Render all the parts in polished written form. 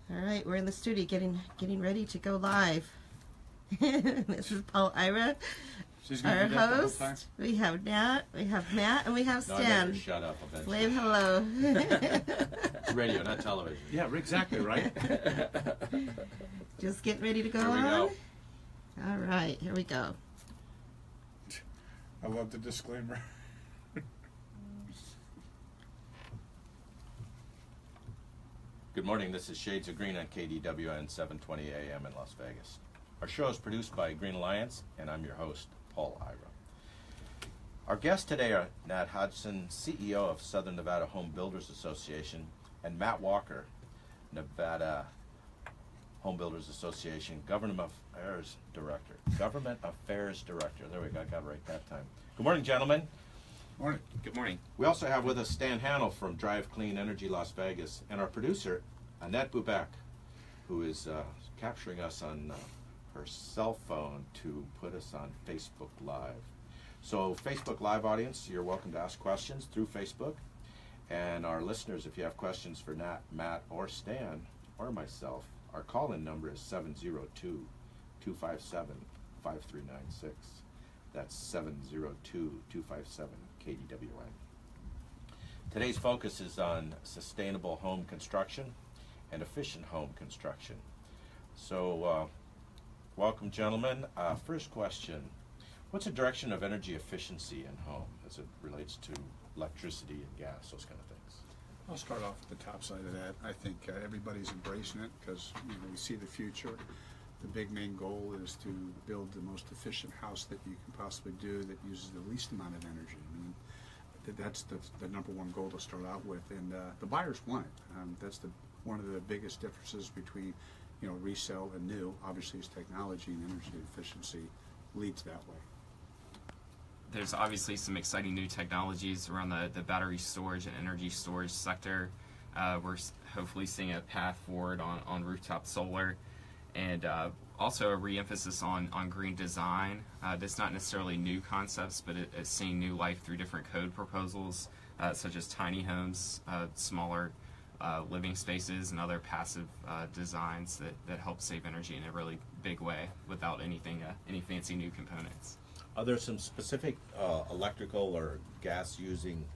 All right, we're in the studio getting ready to go live. This is Paul Ira, our host. We have Nat, we have Matt, and we have Stan. No, shut up eventually. Wave hello. It's radio, not television. Yeah, exactly right. Just getting ready to go Here we on. go. All right, here we go. I love the disclaimer. Good morning, this is Shades of Green on KDWN 720 AM in Las Vegas. Our show is produced by Green Alliance, and I'm your host, Paul Ira. Our guests today are Nat Hodgson, CEO of Southern Nevada Home Builders Association, and Matt Walker, Nevada Home Builders Association Government Affairs Director. There we go, I got it right that time. Good morning, gentlemen. Morning. Good morning. We also have with us Stan Hannell from Drive Clean Energy Las Vegas, and our producer, Annette Bubeck, who is capturing us on her cell phone to put us on Facebook Live. So Facebook Live audience, you're welcome to ask questions through Facebook. And our listeners, if you have questions for Nat, Matt, or Stan, or myself, our call-in number is 702-257-5396. That's 702-257-KDWN. Today's focus is on sustainable home construction and efficient home construction. So, welcome, gentlemen. First question, what's the direction of energy efficiency in home as it relates to electricity and gas, those kind of things? I'll start off at the top side of that. I think everybody's embracing it because we see the future. The big main goal is to build the most efficient house that you can possibly do that uses the least amount of energy. I mean, that's the number one goal to start out with, and the buyers want it. That's one of the biggest differences between resale and new. Obviously, is technology and energy efficiency leads that way. There's obviously some exciting new technologies around the battery storage and energy storage sector. We're hopefully seeing a path forward on rooftop solar. And also a re-emphasis on green design. That's not necessarily new concepts, but it's seeing new life through different code proposals, such as tiny homes, smaller living spaces, and other passive designs that help save energy in a really big way without any fancy new components. Are there some specific electrical or gas-using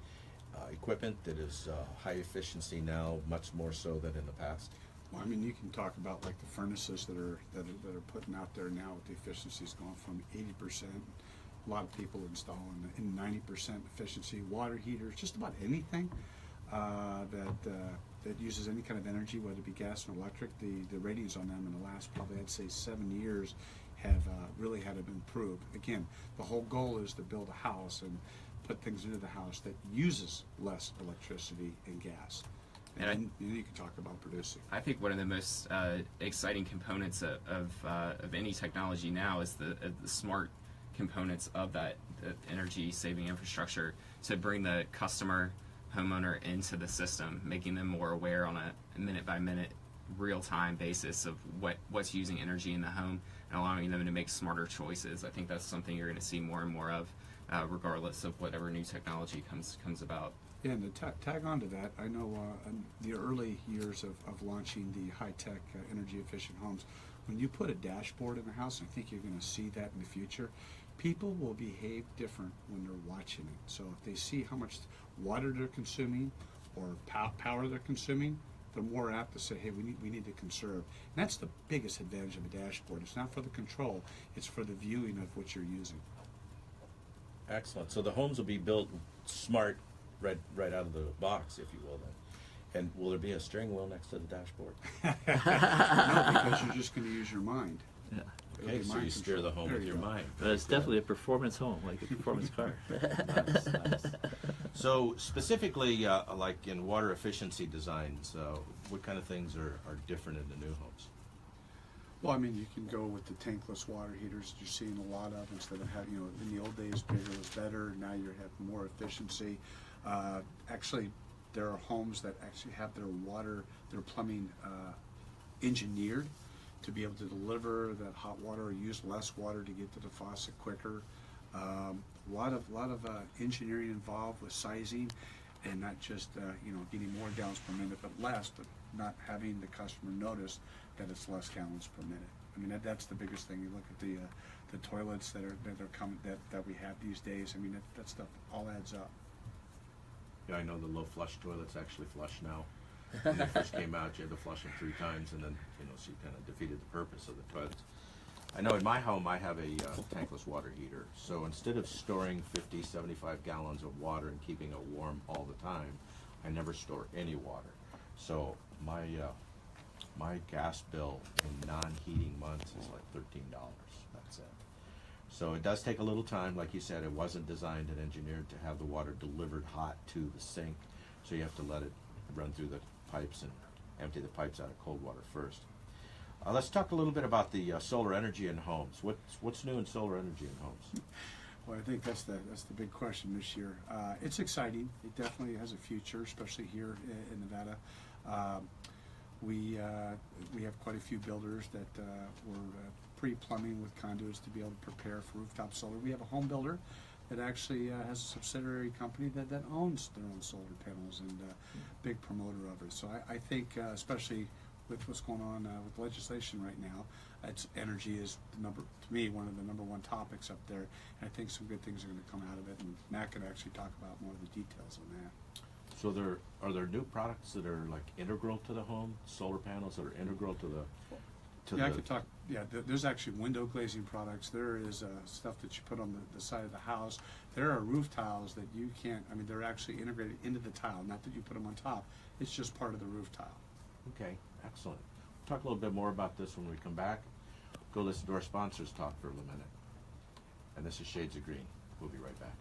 equipment that is high efficiency now, much more so than in the past? Well, I mean, you can talk about like the furnaces that are putting out there now with the efficiencies going from 80%. A lot of people installing in 90% efficiency. Water heaters, just about anything that uses any kind of energy, whether it be gas or electric. The ratings on them in the last probably I'd say 7 years have really had to improve. Again, the whole goal is to build a house and put things into the house that uses less electricity and gas. And then you can talk about producing. I think one of the most exciting components of any technology now is the smart components of that energy-saving infrastructure to bring the customer, homeowner into the system, making them more aware on a minute-by-minute, real-time basis of what's using energy in the home and allowing them to make smarter choices. I think that's something you're going to see more and more of, regardless of whatever new technology comes about. Yeah, and to tag on to that, I know in the early years of launching the high-tech energy-efficient homes, when you put a dashboard in the house, and I think you're going to see that in the future, people will behave different when they're watching it. So if they see how much water they're consuming or power they're consuming, they're more apt to say, hey, we need to conserve. And that's the biggest advantage of a dashboard. It's not for the control, it's for the viewing of what you're using. Excellent. So the homes will be built smart right out of the box, if you will, then. And will there be a steering wheel next to the dashboard? No, because you're just going to use your mind. Yeah. Okay, so you steer the home with your mind. But it's definitely a performance home, like a performance car. Nice. So specifically, like in water efficiency designs, what kind of things are different in the new homes? Well, I mean, you can go with the tankless water heaters. You're seeing a lot of, instead of having, in the old days, bigger was better. Now you have more efficiency. Actually, there are homes that actually have their plumbing engineered to be able to deliver that hot water or use less water to get to the faucet quicker. A lot of engineering involved with sizing. and not just getting more gallons per minute, but less, but not having the customer notice that it's less gallons per minute. I mean, that's the biggest thing. You look at the toilets that are coming that we have these days. I mean, that stuff all adds up. Yeah, I know the low flush toilets actually flush now. When they first came out, you had to flush them 3 times, and then so you kind of defeated the purpose of the toilets. I know in my home I have a tankless water heater, so instead of storing 50, 75 gallons of water and keeping it warm all the time, I never store any water. So my gas bill in non-heating months is like $13. That's it. So it does take a little time. Like you said, it wasn't designed and engineered to have the water delivered hot to the sink, so you have to let it run through the pipes and empty the pipes out of cold water first. Let's talk a little bit about the solar energy in homes. What's new in solar energy in homes? Well, I think that's the big question this year. It's exciting. It definitely has a future, especially here in Nevada. We have quite a few builders that were pre-plumbing with conduits to be able to prepare for rooftop solar. We have a home builder that actually has a subsidiary company that owns their own solar panels and big promoter of it. So I think, especially with what's going on with legislation right now, energy is to me, one of the number 1 topics up there. And I think some good things are going to come out of it. And Matt could actually talk about more of the details on that. So are there new products that are like integral to the home, solar panels that are integral to the I could talk. Yeah, there's actually window glazing products. There is stuff that you put on the side of the house. There are roof tiles that you can't. I mean, they're actually integrated into the tile. Not that you put them on top. It's just part of the roof tile. Okay, excellent. We'll talk a little bit more about this when we come back. Go listen to our sponsors talk for a minute. And this is Shades of Green. We'll be right back.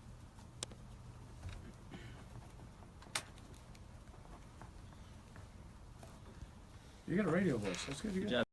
You got a radio voice. That's good. Good job.